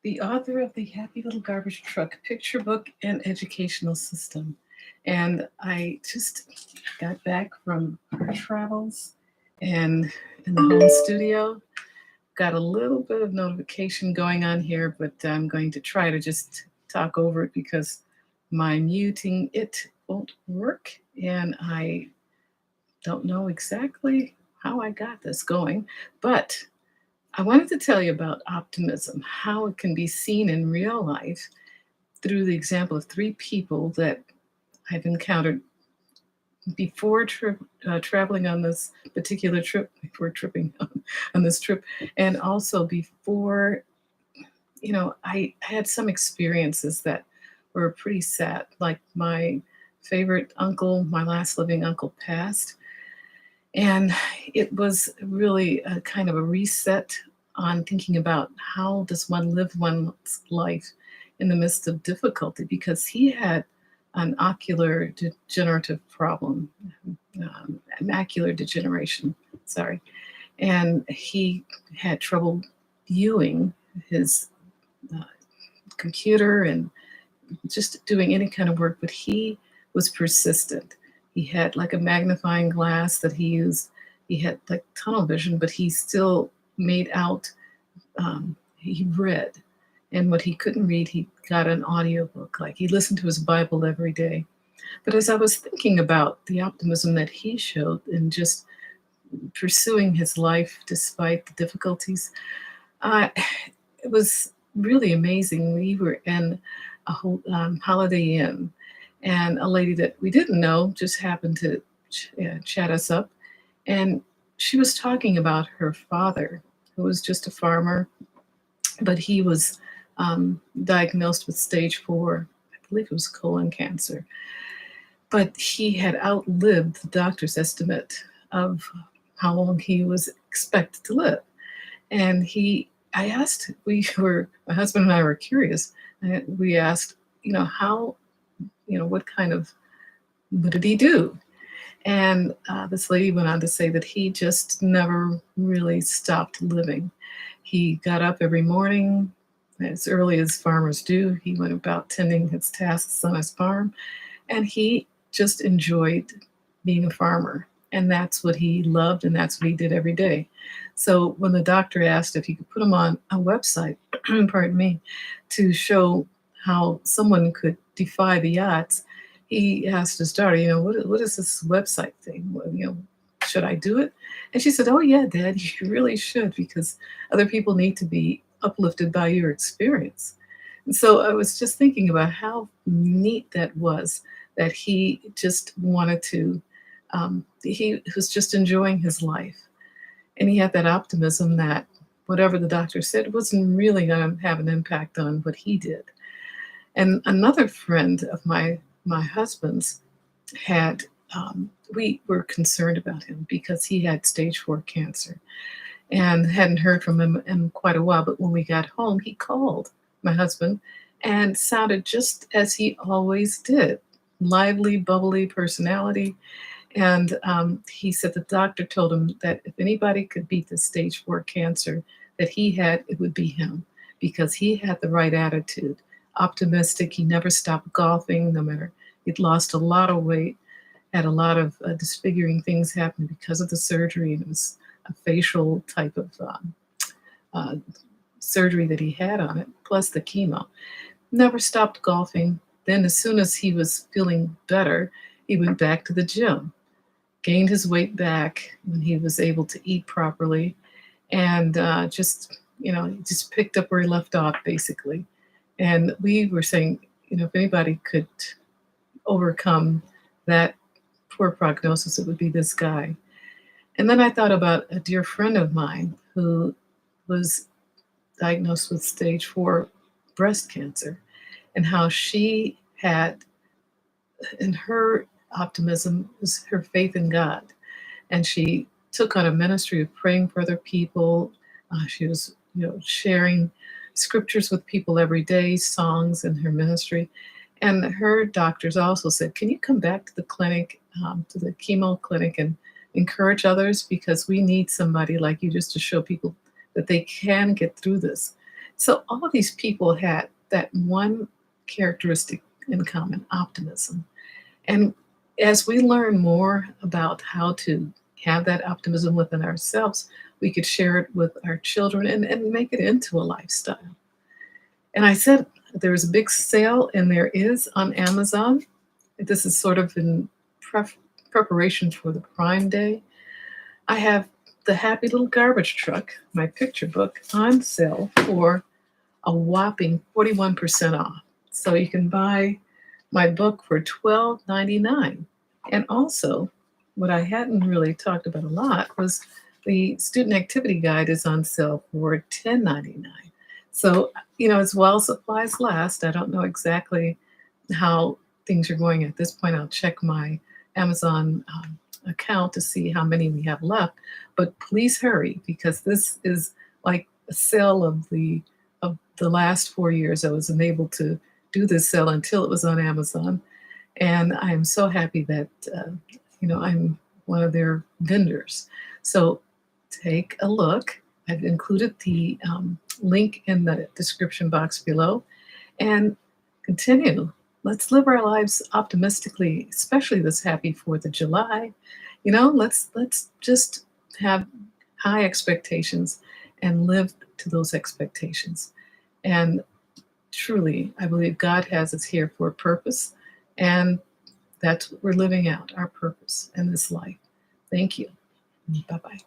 the author of the Happy Little Garbage Truck picture book and educational system. And I just got back from our travels and in the home studio. Got a little bit of notification going on here, but I'm going to try to just talk over it because my muting it won't work. And I don't know exactly how I got this going, but I wanted to tell you about optimism, how it can be seen in real life through the example of three people that I've encountered before traveling on this particular trip, before tripping on this trip, and also before, I had some experiences that were pretty sad. Like my favorite uncle, my last living uncle, passed. And it was really a kind of a reset on thinking about how does one live one's life in the midst of difficulty, because he had an ocular degenerative problem, macular degeneration, sorry. And he had trouble viewing his uh, computer and just doing any kind of work, but he was persistent. He had like a magnifying glass that he used. He had like tunnel vision, but he still made out, he read. And what he couldn't read, he got an audiobook. Like he listened to his Bible every day. But as I was thinking about the optimism that he showed in just pursuing his life despite the difficulties, uh, it was really amazing. We were in a whole Holiday Inn, and a lady that we didn't know just happened to chat us up, and she was talking about her father, who was just a farmer, but he was diagnosed with stage 4, I believe it was colon cancer. But he had outlived the doctor's estimate of how long he was expected to live. And I asked, my husband and I were curious. And we asked, how, what kind of, what did he do? And this lady went on to say that he just never really stopped living. He got up every morning as early as farmers do. He went about tending his tasks on his farm, and he just enjoyed being a farmer. And that's what he loved, and that's what he did every day. So when the doctor asked if he could put him on a website, pardon me, to show how someone could defy the odds, he asked his daughter, what is this website thing? Should I do it? And she said, oh, yeah, Dad, you really should, because other people need to be uplifted by your experience. And so I was just thinking about how neat that was, that he just wanted to, he was just enjoying his life. And he had that optimism that whatever the doctor said wasn't really going to have an impact on what he did. And another friend of my husband's had, we were concerned about him because he had stage 4 cancer and hadn't heard from him in quite a while. But when we got home, he called my husband and sounded just as he always did, lively, bubbly personality. And he said the doctor told him that if anybody could beat the stage 4 cancer that he had, it would be him, because he had the right attitude, optimistic. He never stopped golfing, no matter, he'd lost a lot of weight, had a lot of disfiguring things happen because of the surgery. And it was a facial type of uh, surgery that he had on it, plus the chemo. Never stopped golfing. Then as soon as he was feeling better, he went back to the gym, gained his weight back when he was able to eat properly, and just picked up where he left off, basically. And we were saying, if anybody could overcome that poor prognosis, it would be this guy. And then I thought about a dear friend of mine who was diagnosed with stage 4 breast cancer, and how she had, in her optimism, was her faith in God. And she took on a ministry of praying for other people. She was, sharing scriptures with people every day, songs in her ministry. And her doctors also said, can you come back to the clinic, to the chemo clinic, and encourage others? Because we need somebody like you just to show people that they can get through this. So all of these people had that one characteristic in common, optimism. And as we learn more about how to have that optimism within ourselves, we could share it with our children and make it into a lifestyle. And I said there was a big sale, and there is on Amazon. This is sort of in pref- preparation for the Prime Day. I have the Happy Little Garbage Truck, my picture book, on sale for a whopping 41% off. So you can buy my book for $12.99. And also, what I hadn't really talked about a lot was the student activity guide is on sale for $10.99. So, as while supplies last, I don't know exactly how things are going at this point. I'll check my Amazon account to see how many we have left. But please hurry, because this is like a sale of the last 4 years. I was unable to do this sale until it was on Amazon, and I am so happy that I'm one of their vendors. So take a look. I've included the link in the description box below, and continue. Let's live our lives optimistically, especially this happy 4th of July. Let's just have high expectations and live to those expectations. And truly, I believe God has us here for a purpose, and that's what we're living out, our purpose in this life. Thank you. Bye bye.